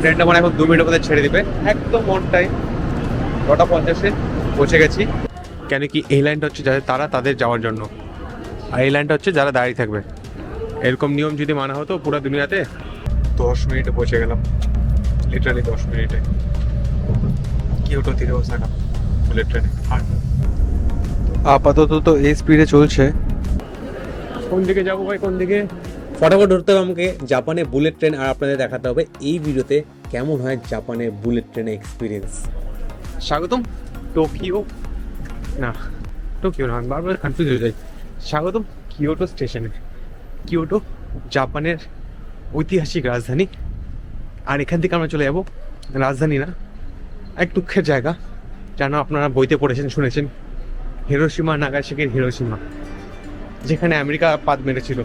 ট্রেনটা মানে এখন 2 মিনিটের মধ্যে ছেড়ে দিবে, একদম অন টাইম 9:50-এ পৌঁছে গেছি। কেন কি এই লাইনটা হচ্ছে যাদের তাদের যাওয়ার জন্য, আর এই লাইনটা হচ্ছে যারা দাঁড়িয়ে থাকবে। এরকম নিয়ম যদি মানা হতো পুরো দুনিয়াতে, 10 মিনিটে পৌঁছে গেলাম, লিটারালি 10 মিনিটে। কিয়োটো থেকে ওসাকা বুলেট ট্রেনে। আর আপাতত তো এই স্পিডে চলছে। কোন দিকে যাবো ভাই, কোন দিকে? ফটাফট ধরতে হবে আমাকে জাপানে বুলেট ট্রেন, আর আপনাদের দেখাতে হবে এই ভিডিওতে কেমন হয় জাপানে বুলেট ট্রেনের এক্সপিরিয়েন্স। স্বাগতম টোকিও, না টোকিও না, আমি বারবার কনফিউজ হয়ে যাই। স্বাগতম কিয়োটো স্টেশনে। কিয়োটো জাপানের ঐতিহাসিক রাজধানী, আর এখান থেকে আমরা চলে যাব রাজধানী না, এক দুঃখের জায়গা, যেন আপনারা বইতে পড়েছেন শুনেছেন, হিরোশিমা নাগাসাকির হিরোশিমা, যেখানে আমেরিকা পাদ মেরেছিল।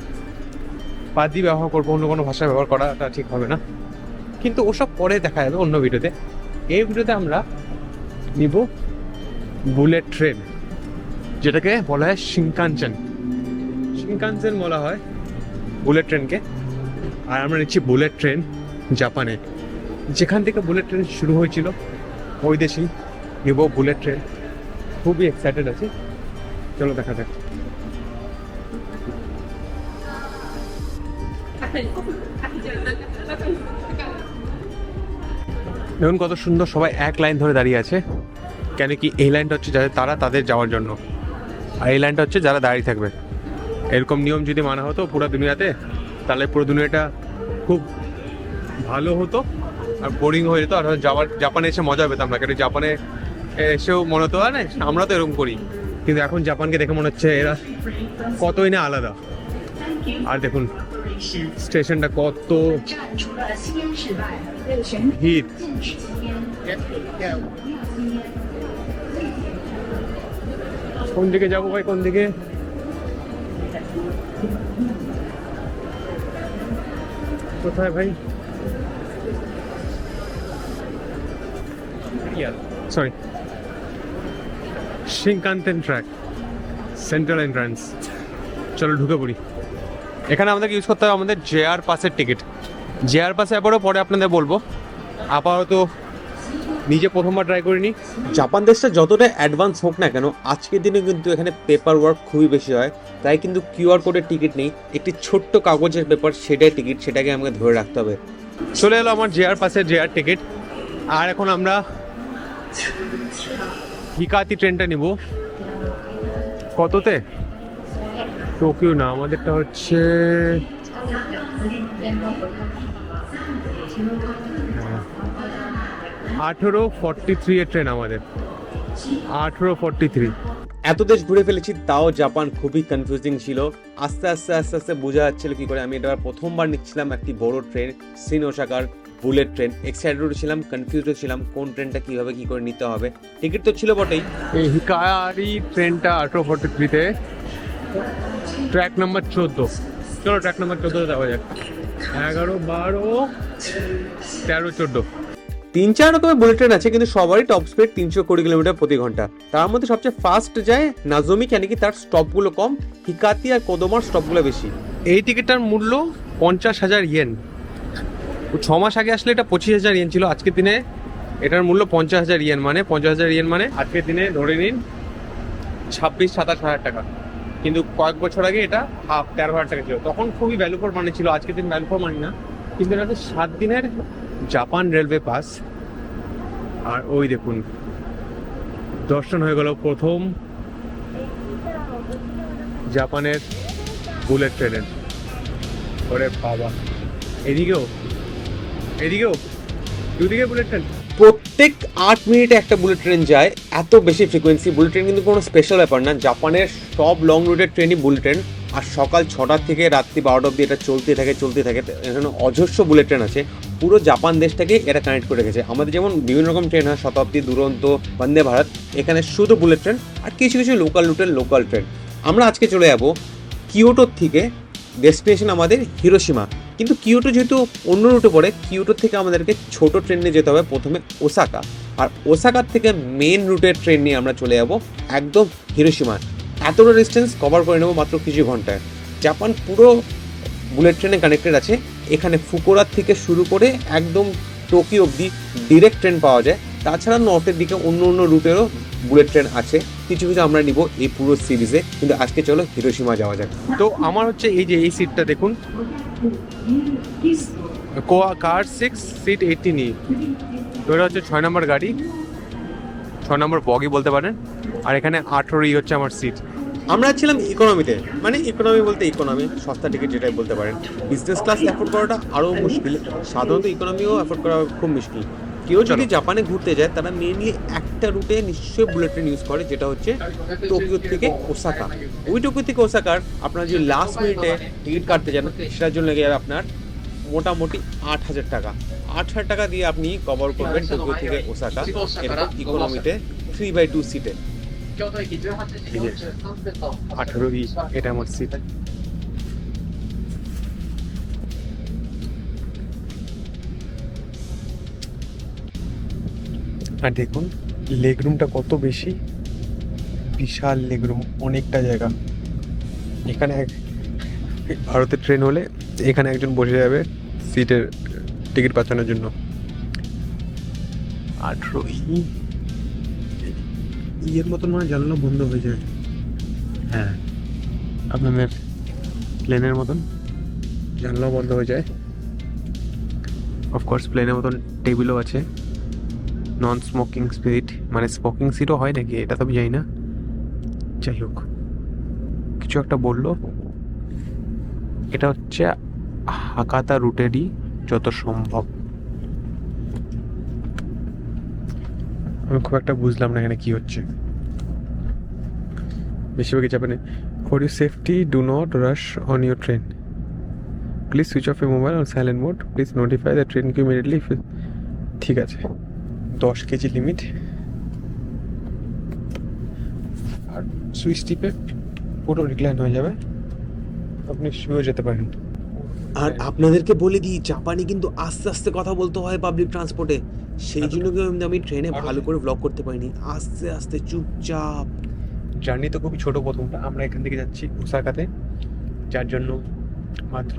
পাদি ব্যবহার করবো, অন্য কোনো ভাষা ব্যবহার করাটা ঠিক হবে না, কিন্তু ওসব পরে দেখা যাবে অন্য ভিডিওতে। এই ভিডিওতে আমরা নিব বুলেট ট্রেন, যেটাকে বলা হয় শিনকানসেন। শিনকানসেন বলা হয় বুলেট ট্রেনকে। আর আমরা নিচ্ছি বুলেট ট্রেন জাপানে, যেখান থেকে বুলেট ট্রেন শুরু হয়েছিল ওই দেশেই নিব বুলেট ট্রেন। খুবই এক্সাইটেড আছি, চলো দেখা যাক। দেখুন কত সুন্দর, সবাই এক লাইন ধরে দাঁড়িয়ে আছে। কেন কি এই লাইনটা হচ্ছে যাদের তাদের যাওয়ার জন্য, আর এই লাইনটা হচ্ছে যারা দাঁড়িয়ে থাকবে। এরকম নিয়ম যদি মানা হতো পুরো দুনিয়াতে, তাহলে পুরো দুনিয়াটা খুব ভালো হতো আর বোরিং হয়ে যেত, আর জাপানে এসে মজা পেতাম না। কেন জাপানে এসেও মনে হতো না আমরা তো এরকম করি, কিন্তু এখন জাপানকে দেখে মনে হচ্ছে এরা কতই না আলাদা। আর দেখুন স্টেশনটা কত হিট। কোন দিকে যাবো ভাই, কোন দিকে? কোথায় ভাই? Sorry, Shinkansen track, central entrance. চলো ঢুকে পড়ি। এখানে আমাদেরকে ইউজ করতে হবে আমাদের জেআর পাসের টিকিট। জেআর পাসে আবারও পরে আপনাদের বলবো, আপাতত নিজে প্রথমবার ট্রাই করিনি। জাপান দেশটা যতটা অ্যাডভান্স হোক না কেন, আজকের দিনে কিন্তু এখানে পেপার ওয়ার্ক খুবই বেশি হয়, তাই কিন্তু কিউআর কোডের টিকিট নেই, একটি ছোট্ট কাগজের পেপার, সেটাই টিকিট, সেটাকে আমাকে ধরে রাখতে হবে। চলে এলো আমার জেআর পাসের জেআর টিকিট। আর এখন আমরা হিকাতি ট্রেনটা নিব। কততে? টোকিও না, আমাদেরটা হচ্ছে 18:43 এর ট্রেন আমাদের, 18:43। এত দেশ ঘুরে ফেলেছি, তাও জাপান খুবই কনফিউজিং ছিল। আস্তে আস্তে আস্তে আস্তে বোঝা যাচ্ছিল কি করে। আমি এটা প্রথমবার নিচ্ছিলাম একটি বড় ট্রেন, শিন ওসাকার বুলেট ট্রেন। এক্সাইটেড ছিলাম, কনফিউজড ছিলাম কোন ট্রেনটা কিভাবে কি করে নিতে হবে। টিকিট তো ছিল বটেই। এই হিকারি ট্রেনটা 18:43-তে, ট্র্যাক নাম্বার 14। চলো ট্র্যাক নাম্বার 14-তে যাওয়া যাক। 11, 12, 13, 14। 3-4 রকমের বুলেট ট্রেন আছে, কিন্তু সবারই টপ স্পিড 320 কিলোমিটার প্রতি ঘন্টা। তার মধ্যে সবচেয়ে ফাস্ট যায় নাজোমি, কেন কি তার স্টপগুলো কম। হিকাতি আর কোদোমার স্টপগুলো বেশি। এই টিকিটটার মূল্য 50,000 ইয়েন। 6 মাস আগে আসলে এটা 25,000 ইয়েন ছিল। আজকের দিনে এটার মূল্য 50,000 ইয়েন, মানে 50,000 ইয়েন মানে আজকের দিনে ধরে নিন 26-27 হাজার টাকা। কিন্তু কয়েক বছর আগে এটা 13,000 টাকা ছিল, তখন খুবই ভ্যালু ফর মানি ছিল। আজকের দিন ভ্যালু ফর মানি না, কিন্তু এটা হচ্ছে 7 দিনের জাপান রেলওয়ে পাস। আর ওই দেখুন দর্শন হয়ে গেল প্রথম জাপানের বুলেট ট্রেনের। ওরে বাবা, এদিকেও দুদিকে বুলেট ট্রেন। প্রত্যেক 8 মিনিটে একটা বুলেট ট্রেন যায়, এত বেশি ফ্রিকোয়েন্সি। বুলেট ট্রেন কিন্তু কোনো স্পেশাল ব্যাপার না, জাপানের সব লং রুটের ট্রেনই বুলেট ট্রেন। আর সকাল 6টা থেকে রাত্রি 12টা অবধি এটা চলতে থাকে। এখানে অজস্র বুলেট ট্রেন আছে, পুরো জাপান দেশটাকে এরা কানেক্ট করে রেখেছে। আমাদের যেমন বিভিন্ন রকম ট্রেন হয়, শতাব্দী, দুরন্ত, বন্দে ভারত, এখানে শুধু বুলেট ট্রেন আর কিছু কিছু লোকাল রুটের লোকাল ট্রেন। আমরা আজকে চলে যাব কিয়োটোর থেকে, ডেস্টিনেশন আমাদের হিরোশিমা। কিন্তু কিয়োটো যেহেতু অন্য রুটে পড়ে, কিয়োটোর থেকে আমাদেরকে ছোট ট্রেন নিয়ে যেতে হবে প্রথমে ওসাকা, আর ওসাকার থেকে মেন রুটের ট্রেন নিয়ে আমরা চলে যাব একদম হিরোশিমা। এতটা ডিস্টেন্স কভার করে নেব মাত্র কিছু ঘন্টায়। জাপান পুরো বুলেট ট্রেনে কানেক্টেড আছে। এখানে ফুকুরার থেকে শুরু করে একদম টোকিও অবধি ডিরেক্ট ট্রেন পাওয়া যায়। তাছাড়া নর্থের দিকে অন্য অন্য রুটেরও বুলেট ট্রেন আছে, কিছু কিছু আমরা নিব এই পুরো সিরিজে। কিন্তু আজকে চলো হিরোশিমা যাওয়া যাক। তো আমার হচ্ছে এই যে এই সিটটা দেখুন, কার 6 সিট 18E। তো এটা হচ্ছে 6 নম্বর গাড়ি, 6 নম্বর বগি বলতে পারেন। আর এখানে 18E হচ্ছে আমার সিট। আমরা ছিলাম ইকোনমিতে, মানে ইকোনমি বলতে ইকোনমি সস্তা টিকিট যেটাই বলতে পারেন। বিজনেস ক্লাস অ্যাফোর্ড করাটা আরও মুশকিল, সাধারণত ইকোনমিও অ্যাফোর্ড করা খুব মুশকিল। কেউ যদি জাপানে ঘুরতে যায় তারা মেনলি একটা রুটে নিশ্চয়ই বুলেট ট্রেন ইউজ করে, যেটা হচ্ছে টোকিও থেকে ওসাকা। ওই টোকিও থেকে ওসাকার আপনার যদি লাস্ট মিনিটে টিকিট কাটতে যান সেটার জন্য লেগে যাবে আপনার মোটামুটি 8,000 টাকা। 8,000 টাকা দিয়ে আপনি কভার করবেন টোকিও থেকে ওসাকা, এরকম ইকোনমিতে 3/2 সিটে। 18E এটা আমার সিট। আর দেখুন লেগ রুমটা কত বেশি, বিশাল লেগ রুম, অনেকটা জায়গা। এখানে ভারতের ট্রেন হলে এখানে একজন বসে যাবে সিটের টিকিট বাঁচানোর জন্য। 18E ইয়ের মতন মানে জানলা বন্ধ হয়ে যায়। হ্যাঁ, আপনাদের প্লেনের মতন জানলা বন্ধ হয়ে যায়। অফকোর্স প্লেনের মতন টেবিলও আছে, নন স্মোকিং সিট, মানে স্মোকিং সিটও হয় নাকি এটা তো আমি জানি না। যাই হোক, কিছু একটা বললো। এটা হচ্ছে হাকাতা রুটেরই যত সম্ভব। আমি খুব একটা বুঝলাম না এখানে কি হচ্ছে। বেশিরভাগই জাপানে for your safety do not rush on your train, please switch off your mobile on silent mode, please notify the train queue immediately. ঠিক আছে, 10 কেজি লিমিট। আর সুইচ টিপে পুরো রিক্লাইন হয়ে যাবে, আপনি শুয়েও যেতে পারেন। আর আপনাদেরকে বলে দিই, জাপানে কিন্তু আস্তে আস্তে কথা বলতে হয় পাবলিক ট্রান্সপোর্টে, সেই জন্য কিন্তু আমি ট্রেনে ভালো করে ব্লগ করতে পারিনি, আস্তে আস্তে চুপচাপ। জার্নি তো খুবই ছোটো প্রথমটা। আমরা এখান থেকে যাচ্ছি ওসাকাতে, যার জন্য মাত্র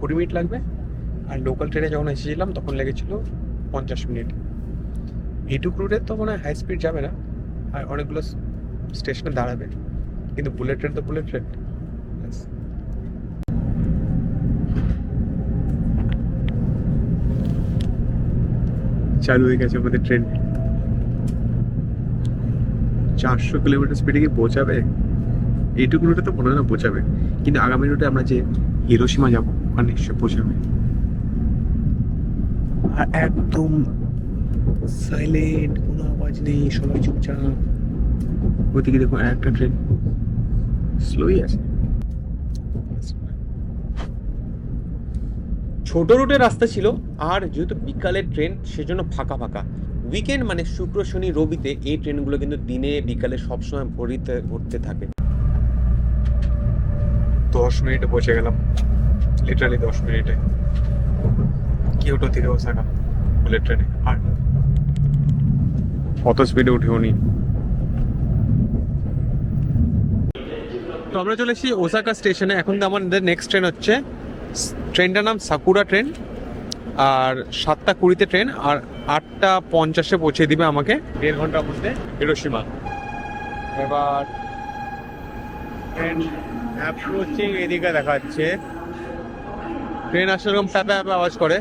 20 মিনিট লাগবে। আর লোকাল ট্রেনে যখন এসেছিলাম তখন লেগেছিল 50 মিনিট। এইটুক রুটে তো মনে হয় হাই স্পিড যাবে না, আর অনেকগুলো স্টেশনে দাঁড়াবে, কিন্তু বুলেট ট্রেন তো বুলেট ট্রেন। চালু হয়ে গেছে আমাদের ট্রেন। 400 কিলোমিটার স্পিডে কি পৌঁছাবে? এইটুকু রুটে তো মনে হয় না পৌঁছাবে, কিন্তু আগামী রুটে আমরা যে হিরোশিমা যাবো ওখানে নিশ্চয় পৌঁছাবে। আর একদম সাইলেন্ট, কোনো আওয়াজ নেই, সবাই চুপচাপ। ওইদিকে দেখো একটা ট্রেন স্লোই আছে। ছোট রুটের রাস্তা ছিল, আর যেহেতু বিকালের ট্রেন সেজন্য ফাঁকা ফাঁকা। উইকেন্ড মানে শুক্র শনি রবিতে এই ট্রেনগুলো কিন্তু দিনে বিকালে সবসময় ভরতে থাকে। 10 মিনিটে পৌঁছে গেলাম, লিটারালি 10 মিনিটে কিয়োটো থেকে ওসাকা বুলেট ট্রেনে। আর কত স্পিডে উঠেও নি। তো আমরা চলে এসেছি ওসাকা স্টেশনে। এখন তো আমাদের নেক্সট ট্রেন হচ্ছে, ট্রেনটার নাম সাকুরা ট্রেন। আর 7:20 ট্রেন, আর 8:50 পৌঁছে দিবে আমাকে 1.5 ঘন্টার মধ্যে হিরোশিমা। এবার ট্রেন অ্যাপ্রোচিং এদিকে দেখাচ্ছে। ট্রেন আসলে এরকম প্যাপা প্যাপা আওয়াজ করে,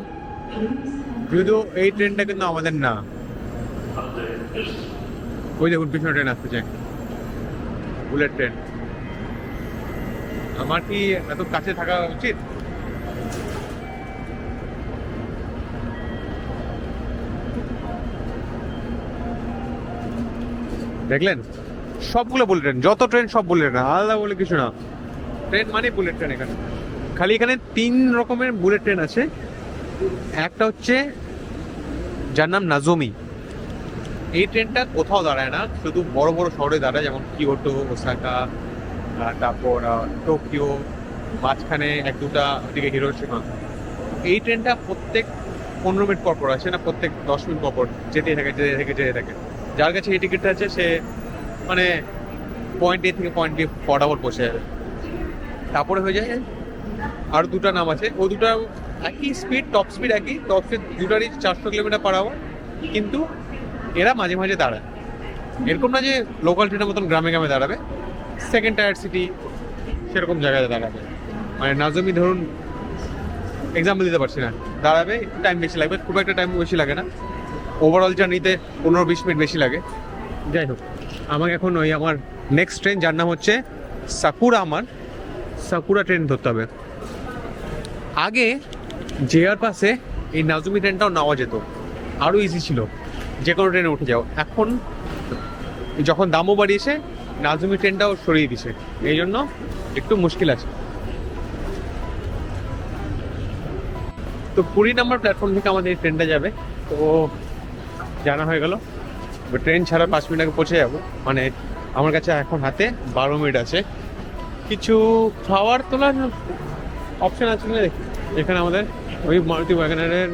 যদিও এই ট্রেনটা কিন্তু আমাদের না। ওই দেখুন পিছনে ট্রেন আসতেছে, বুলেট ট্রেন। আমার কি এত কাছে থাকা উচিত? দেখলেন, সবগুলো বুলেট ট্রেন, যত ট্রেন সব বুলেট ট্রেন, আলাদা বলে কিছু না। ট্রেন মানে বুলেট ট্রেন এখানে। খালি এখানে 3 রকমের বুলেট ট্রেন আছে। একটা হচ্ছে যার নাম নাজোমি। এই ট্রেনটা কোথাও দাঁড়ায় না, শুধু বড় বড় শহরে দাঁড়ায়, যেমন কিয়োটো, ওসাকা, তারপর টোকিও, মাঝখানে 1-2টা ওদিকে হিরোশিমা। এই ট্রেনটা প্রত্যেক 15 মিনিট পর পর আসে না, প্রত্যেক 10 মিনিট পর পর যেতে থাকে। যার কাছে এই টিকিটটা আছে সে মানে পয়েন্ট এ থেকে পয়েন্ট বি ফটাফট পৌঁছে যাবে। তারপরে হয়ে যায় আর 2টা নাম আছে, ওই 2টা একই স্পিড, টপ স্পিড একই, টপ স্পিড দুটারই 400 কিলোমিটার পার আওয়ার, কিন্তু এরা মাঝে মাঝে দাঁড়ায়। এরকম না যে লোকাল ট্রেনের মতন গ্রামে গ্রামে দাঁড়াবে, সেকেন্ড টায়ার সিটি সেরকম জায়গায় দাঁড়াবে। মানে নাজমি ধরুন এক্সাম্পল দিতে পারছি না, দাঁড়াবে, টাইম বেশি লাগবে, খুব একটা টাইম বেশি লাগে না, ওভারঅল জার্নিতে 15-20 মিনিট বেশি লাগে। যাই হোক, আমাকে এখন ওই আমার নেক্সট ট্রেন যার নাম হচ্ছে সাকুরা, আমার সাকুরা ট্রেন ধরতে হবে। আগে জেআর পাসে এই নাজুমি ট্রেনটাও নেওয়া যেত, আরও ইজি ছিল, যে কোনো ট্রেনে উঠে যাও। এখন যখন দামও বাড়িয়েছে, নাজুমি ট্রেনটাও সরিয়ে দিছে, এই জন্য একটু মুশকিল আছে। তো 20 নম্বর প্ল্যাটফর্ম থেকে আমাদের এই ট্রেনটা যাবে, তো জানা হয়ে গেল। ট্রেন ছাড়া 5 মিনিট আগে পৌঁছে যাবো। মানে আমার কাছে এখন হাতে 12 মিনিট আছে। কিছু খাওয়ার তোলার অপশন আছে কিনা দেখি। এখানে আমাদের ওই মারুতি ওয়াগনারের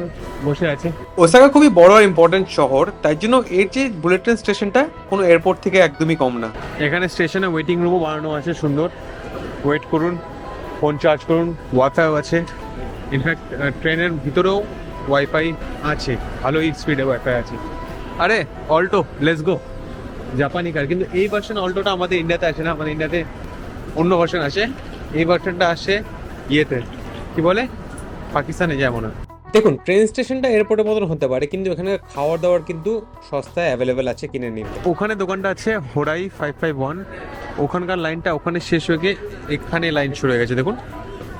বসে আছে। ওসাকা খুবই বড় আর ইম্পর্টেন্ট শহর, তাই জন্য এর যে বুলেট ট্রেন স্টেশনটা কোনো এয়ারপোর্ট থেকে একদমই কম না। এখানে স্টেশনে ওয়েটিং রুমও বানানো আছে সুন্দর, ওয়েট করুন, ফোন চার্জ করুন, ওয়াইফাইও আছে। ইনফ্যাক্ট ট্রেনের ভিতরেও ওয়াইফাই আছে, ভালোই স্পিডে ওয়াইফাই আছে। আরে অল্টো, লেটস গো, জাপানি কার। কিন্তু এই ভার্সন অল্টোটা আমাদের ইন্ডিয়াতে আসে না, আমাদের ইন্ডিয়াতে অন্য ভার্সন আসে। এই ভার্সনটা আসে ইয়েতে, কি বলে, পাকিস্তানে যেমন। দেখুন, ট্রেন স্টেশনটা এয়ারপোর্টের মতন হতে পারে, কিন্তু এখানে খাওয়ার দাওয়ার কিন্তু সস্তায় অ্যাভেলেবেল আছে, কিনে নিন। ওখানে দোকানটা আছে হোরাই 551, ওখানকার লাইনটা ওখানে শেষ হয়ে গিয়ে এখানে লাইন শুরু হয়ে গেছে। দেখুন,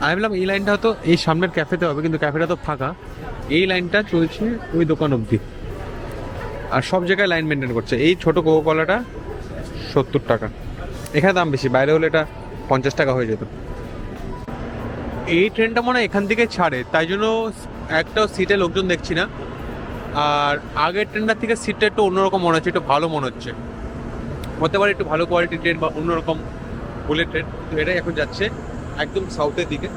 আমি বললাম এই লাইনটা হয়তো এই সামনের ক্যাফেতে হবে, কিন্তু ক্যাফেটা তো ফাঁকা। এই লাইনটা চলছে ওই দোকান অবধি, আর সব জায়গায় লাইন মেনটেন করছে। এই ছোট কোকো কলাটা 70 টাকা, এখানে দাম বেশি, বাইরে হলে এটা 50 টাকা হয়ে যেত। এই ট্রেনটা মনে হয় এখান থেকে ছাড়ে, তাই জন্য একটাও সিটে লোকজন দেখছি না। আর আগের ট্রেনটার থেকে সিটটা একটু অন্যরকম মনে হচ্ছে, একটু ভালো মনে হচ্ছে, হতে পারে একটু ভালো কোয়ালিটির ট্রেন বা অন্যরকম বুলেট ট্রেন। তো এটাই এখন যাচ্ছে একদম সাউথের দিকে,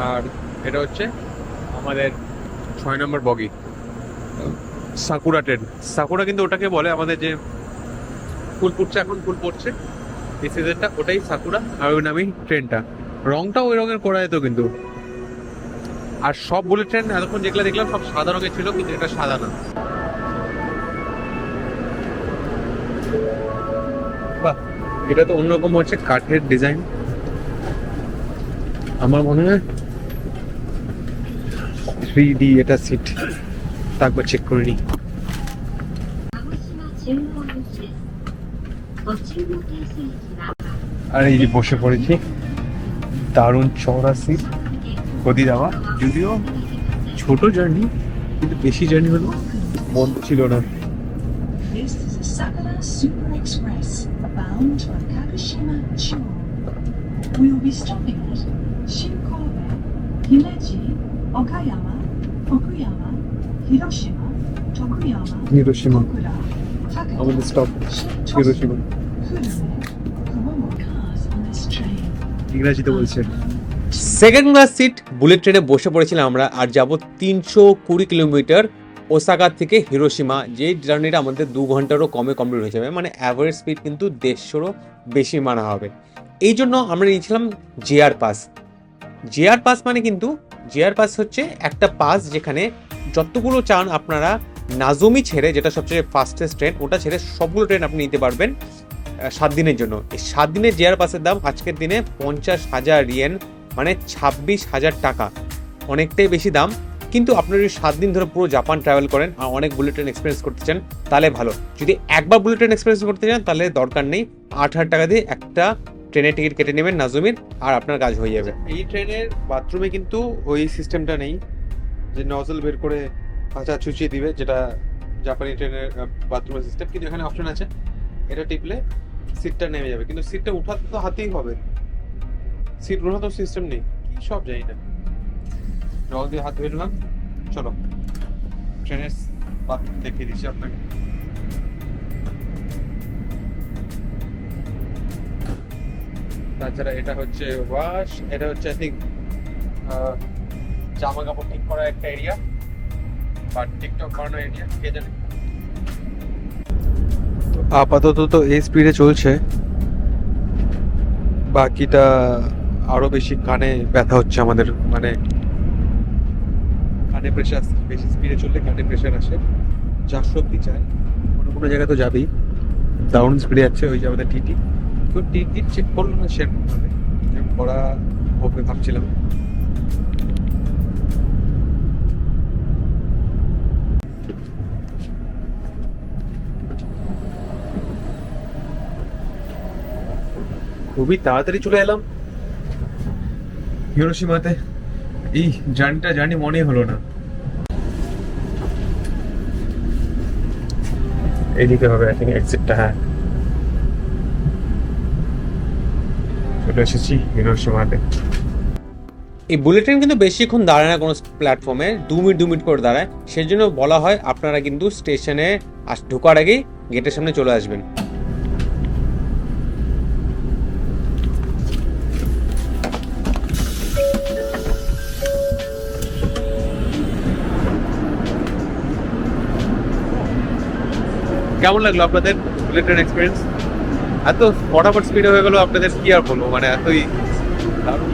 আর এটা হচ্ছে আমাদের 6 নম্বর বগি, সাকুরা ট্রেন। সাকুরা কিন্তু ওটাকে বলে, আমাদের যে ফুল ফুটছে, এখন ফুল পড়ছে এই সিজনটা, ওটাই সাকুরা, আর ওই নামেই ট্রেনটা। রংটাও ওই রঙের করা যেত কিন্তু। আর সব বুলেট ট্রেন এতক্ষণ যেগুলো দেখলাম সব সাদা রঙের ছিল, কিন্তু এটা সাদা না। বাহ, এটা তো অন্যরকম হচ্ছে, কাঠের ডিজাইন। আমার মনে হয় 3D এটা সিট, তারপর চেক করে নিই। আর এই যে বসে পড়েছি, দারুণ চওড়া সিট, গদি দেওয়া, যদিও ছোট জার্নি, কিন্তু বেশি জার্নি হলো বন্ধ ছিল না। This is a Sakura Super Express bound for Kagoshima Chuo. We will be stopping at Shinkobe, Himeji, Okayama, Fukuyama, Hiroshima, Tokuyama, Hiroshima Kokura, Takata, আমাদের stop, Shintosu, Hiroshima. Kurume. There were more cars on this train. ইংরাজিতে বলছে। Second class seat bullet ট্রেনে বসে পড়েছিলাম আমরা, আর যাব 320 kilometre Osaka থেকে Hiroshima. যে জার্নিটা আমাদের 2 ঘন্টারও কমে কমপ্লিট হয়ে যাবে, মানে অ্যাভারেজ স্পিড কিন্তু 150-এরও বেশি মানা হবে। এই জন্য আমরা নিয়েছিলাম জেআর পাস। জেআর পাস মানে কিন্তু, জেআর পাস হচ্ছে একটা পাস যেখানে যতগুলো চান আপনারা নাজমি ছেড়ে, যেটা সবচেয়ে ফাস্টেস্ট ট্রেন, ওটা ছেড়ে সবগুলো ট্রেন আপনি নিতে পারবেন 7 দিনের জন্য। এই 7 দিনের জেআর পাসের দাম আজকের দিনে 50,000 ইয়েন, মানে 26,000 টাকা, অনেকটাই বেশি দাম। কিন্তু আপনি যদি 7 দিন ধরে পুরো জাপান ট্রাভেল করেন আর অনেক বুলেট ট্রেন এক্সপিরিয়েন্স করতে চান, তাহলে ভালো। যদি একবার বুলেট ট্রেন এক্সপিরিয়েন্স করতে চান, তাহলে দরকার নেই, 8,000 টাকা দিয়ে একটা ট্রেনের টিকিট কেটে নেবেন নাজুমির, আর আপনার কাজ হয়ে যাবে। এই ট্রেনের বাথরুমে কিন্তু ওই সিস্টেমটা নেই যে নজল বের করে কাঁচা চুচিয়ে দিবে, যেটা জাপানি ট্রেনের বাথরুমের সিস্টেম। কিন্তু এখানে অপশন আছে, এটা টিপলে সিটটা নেমে যাবে, কিন্তু সিটটা উঠাতে তো হাতেই হবে, সিট ওঠাতে সিস্টেম নেই, কি সব জানি না। জল দিয়ে হাত ধুয়ে নিলাম, চলো ট্রেনের বাথরুম দেখিয়ে দিচ্ছি আপনাকে। তাছাড়া এটা হচ্ছে ওয়াশ, এটা হচ্ছে আই থিঙ্ক জামা কাপড় ঠিক করার একটা এরিয়া বা টিকটক বানানোর এরিয়া, কে জানে। আপাতত তো এই স্পিডে চলছে, বাকিটা আরো বেশি কানে ব্যথা হচ্ছে আমাদের, মানে কানে প্রেশার, বেশি স্পিডে চললে কানে প্রেশার আসে। 400 অব্দি চায়, কোনো কোনো জায়গায় তো যাবেই। দারুণ স্পিডে যাচ্ছে, ওই যে আমাদের টিটি। তো টিটি চেক করলো না সেরকমভাবে, করা হবে ভাবছিলাম। খুবই তাড়াতাড়ি চলে এলাম হিরোশিমাতে। এই জার্নি মনেই হলো না। এইদিকে হবে আই থিঙ্ক এক্সিটটা। হ্যাঁ, চলে এসেছি হিরোশিমাতে। এই বুলেট ট্রেন কিন্তু বেশিক্ষণ দাঁড়ায় না কোনো প্ল্যাটফর্মে, 2 মিনিট করে দাঁড়ায়। সেই জন্য বলা হয় আপনারা কিন্তু স্টেশনে ঢোকার আগেই গেটের সামনে চলে আসবেন। কেমন লাগলো আপনাদের বুলেট ট্রেন এক্সপিরিয়েন্স? এত ফটাফট স্পিডে হয়ে গেল, আপনাদের কি আর বলবো, মানে এতই দারুণ।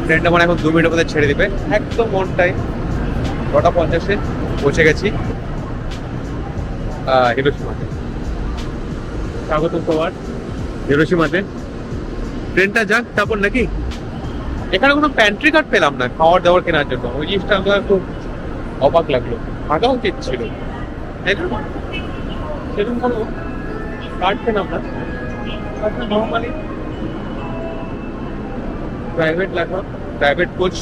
ট্রেনটা মানে এখন 2 মিনিটের মধ্যে ছেড়ে দিবে, একদম অন টাইম। 9:50 পৌঁছে গেছি হিরোশিমাতে। স্বাগত তোমার হিরোশিমাতে। ট্রেনটা যাক তারপর নাকি। এখানে কোনো প্যান্ট্রি কার্ড পেলাম না খাওয়ার দাওয়ার কেনার জন্য, ওই জিনিসটা আমার খুব অবাক লাগলো। থাকা উচিত ছিল, তাই না? সেরকম কোনো কার্ড পেলাম না। নর্মালি প্রাইভেট লেখা, প্রাইভেট কোচ,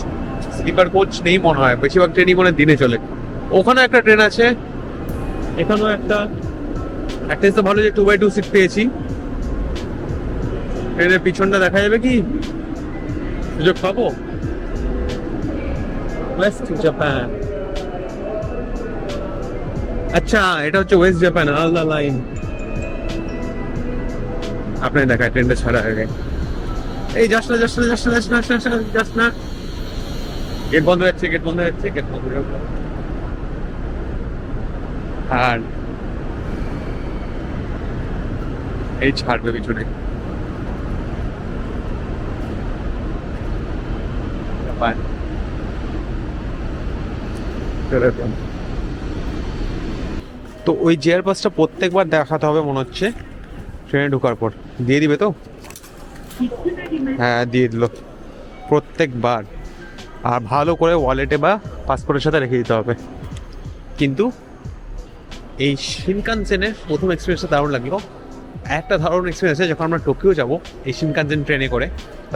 স্লিপার কোচ নেই মনে হয়, বেশিরভাগ ট্রেনই মনে হয় দিনে চলে। ওখানে একটা ট্রেন আছে, এখানেও একটা তো ভালো যে 2x2 সিট পেয়েছি। ট্রেনের পিছনটা দেখা যাবে কি, সুযোগ পাবো? West Japan. আচ্ছা, এটা হচ্ছে ওয়েস্ট জাপান আলাদা লাইন। আপনার দেখায় ট্রেনটা ছাড়া আগে। এই যাস না। গেট বন্ধ হচ্ছে। আর এই ছাড়বে পিছনে। তো ওই জেয়ার পাসটা প্রত্যেকবার দেখাতে হবে মনে হচ্ছে ট্রেনে ঢোকার পর। দিয়ে দিবে তো? হ্যাঁ, দিয়ে দিল প্রত্যেকবার। আর ভালো করে ওয়ালেটে বা পাসপোর্টের সাথে রেখে দিতে হবে। কিন্তু এই শিনকানসেনের প্রথম এক্সপিরিয়েন্সটা দারুণ লাগলো। একটা দারুণ এক্সপিরিয়েন্স আছে, যখন আমরা টোকিও যাবো এই শিনকানসেন ট্রেনে করে,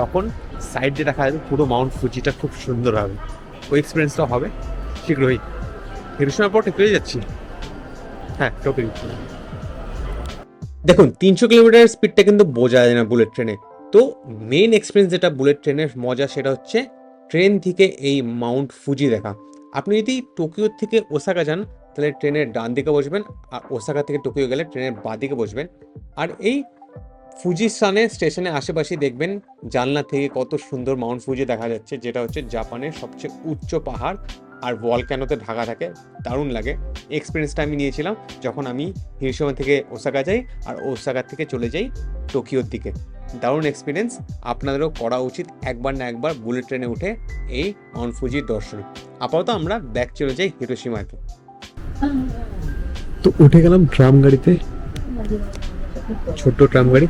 তখন সাইড দিয়ে দেখা যাবে পুরো মাউন্ট ফুজিটা খুব সুন্দর হবে। ওই এক্সপিরিয়েন্সটা হবে শীঘ্রই। হিরোশিমার পর টোকিও যাচ্ছি। হ্যাঁ, টোকিও। দেখুন 300 কিলোমিটার স্পিডটা কিন্তু বোঝা যায় না বুলেট ট্রেনে। তো মেইন এক্সপিরিয়েন্স যেটা বুলেট ট্রেনের মজা, সেটা হচ্ছে ট্রেন থেকে এই মাউন্ট ফুজি দেখা। আপনি যদি টোকিও থেকে ওসাকা যান তাহলে ট্রেনের ডান দিকে বসবেন, আর ওসাকা থেকে টোকিও গেলে ট্রেনের বাঁ দিকে বসবেন। আর এই ফুজি স্টেশনে আশেপাশে দেখবেন জানলা থেকে কত সুন্দর মাউন্ট ফুজি দেখা যাচ্ছে, যেটা হচ্ছে জাপানের সবচেয়ে উচ্চ পাহাড়, আর ভলক্যানোতে ঢাকা থাকে। দারুণ লাগে। এক্সপিরিয়েন্সটা আমি নিয়েছিলাম যখন আমি হিরোশিমা থেকে ওসাকা যাই আর ওসাকা থেকে চলে যাই টোকিওর দিকে। দারুণ এক্সপিরিয়েন্স, আপনাদেরও করা উচিত একবার না একবার বুলেট ট্রেনে উঠে এই মাউন্ট ফুজির দর্শন। আপাতত আমরা ব্যাক চলে যাই হিরোশিমাতে। তো উঠে গেলাম ট্রাম গাড়িতে, ছোট্ট ট্রাম গাড়ি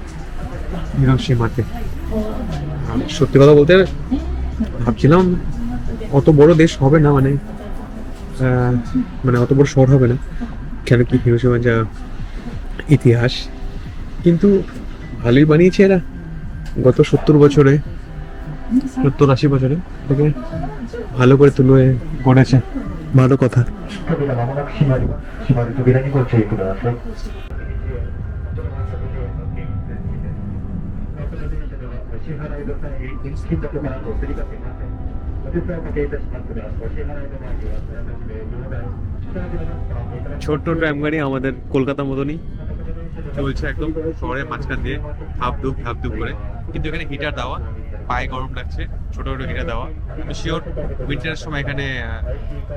হিরোশিমাতে। সত্যি কথা বলতে ভাবছিলাম অত বড় দেশ হবে না, মানে অত বড় শহর হবে না, কেন কি হিরোশিমার যা ইতিহাস। কিন্তু ভালোই বানিয়েছে এরা গত 70 বছরে, 70-80 বছরে থেকে ভালো করে তুলে গড়েছে। ভালো কথা। ছোট্ট ট্রাম গাড়ি আমাদের কলকাতার মতনই চলছে একদম শহরের মাঝখান দিয়ে, হাফ ধুপ করে। কিন্তু এখানে হিটার দেওয়া, পায়ে গরম লাগছে, ছোট ছোট হিটার দেওয়া। কিন্তু শিওর উইন্টারের সময় এখানে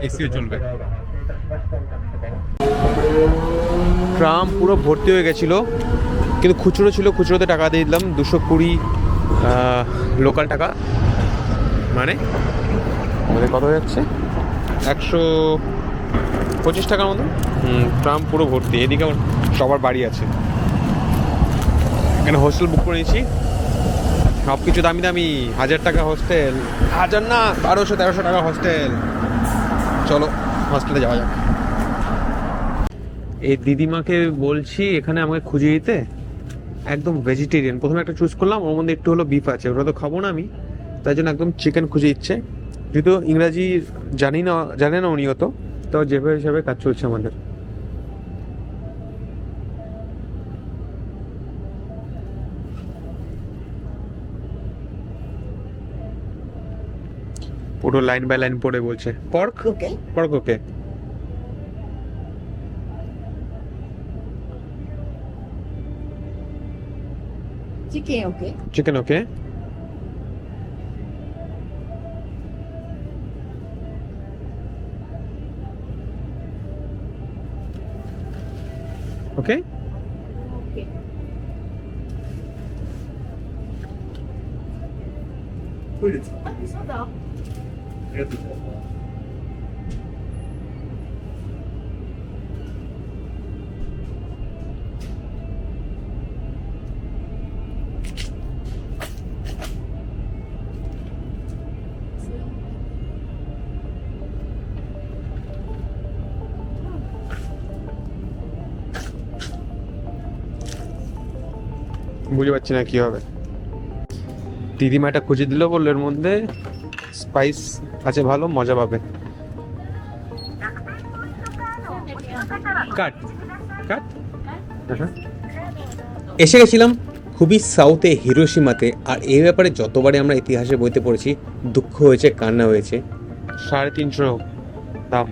এসিও চলবে। ট্রাম পুরো ভর্তি হয়ে গেছিল, কিন্তু খুচরো ছিল, খুচরোতে টাকা দিয়ে দিলাম 220 লোকাল টাকা। মানে আমাদের কত হয়ে যাচ্ছে 125 টাকার মতো। ট্রাম পুরো ভর্তি, এদিকে আমার সবার বাড়ি আছে। এখানে হোস্টেল বুক করে নিয়েছি, সব কিছু দামি দামি, 1000 টাকা হোস্টেল, 1000 না 1200-1300 টাকা হোস্টেল। চলো হোস্টেলে যাওয়া যাক। এই দিদিমাকে বলছি এখানে আমাকে খুঁজে দিতে, একদম ভেজিটেরিয়ান। প্রথমে একটা চুজ করলাম, ওর মধ্যে একটু হলো বিফ আছে, ওটা তো খাবো না আমি, তাই জন্য একদম চিকেন খুঁজে দিচ্ছে। যেহেতু ইংরাজি জানে না উনিও, তো যেভাবে হিসাবে কাজ চলছে আমাদের। পুরো লাইন বাই লাইন পড়ে বলছে pork Okay. Pork okay. Chicken, okay. Chicken okay. Okay Okay. Soda. বুঝতে পারছি না কি হবে। দিদিমা এটা খুঁজে দিল, বললো এর মধ্যে স্পাইস আছে, ভালো মজা পাবে। কাট কাট। হ্যাঁ এসে গেছিলাম খুবই সাউথে, হিরোশিমাতে। আর এই ব্যাপারে যতবারই আমরা ইতিহাসের বইতে পড়েছি, দুঃখ হয়েছে, কান্না হয়েছে। 350 দাম।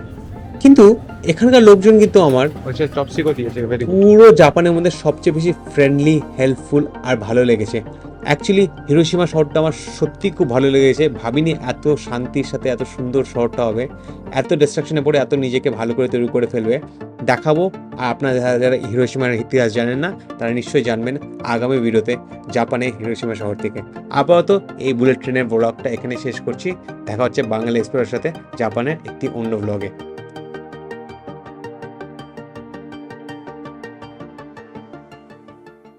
কিন্তু এখানকার লোকজন কিন্তু আমার হচ্ছে চপস্টিকও দিয়েছে, ভেরি গুড। পুরো জাপানের মধ্যে সবচেয়ে বেশি ফ্রেন্ডলি, হেল্পফুল আর ভালো লেগেছে। অ্যাকচুয়ালি হিরোশিমা শহরটা আমার সত্যি খুব ভালো লেগেছে। ভাবিনি এত শান্তির সাথে এত সুন্দর শহরটা হবে, এত ডিস্ট্রাকশনে পড়ে এত নিজেকে ভালো করে তৈরি করে ফেলবে। দেখাবো। আর আপনারা যারা যারা হিরোশিমার ইতিহাস জানেন না, তারা নিশ্চয়ই জানবেন আগামী ভিডিওতে জাপানে হিরোশিমা শহর থেকে। আপাতত এই বুলেট ট্রেনের ব্লগটা এখানে শেষ করছি। দেখা হচ্ছে বাঙালি এক্সপ্লোরের সাথে জাপানের একটি অন্য ব্লগে।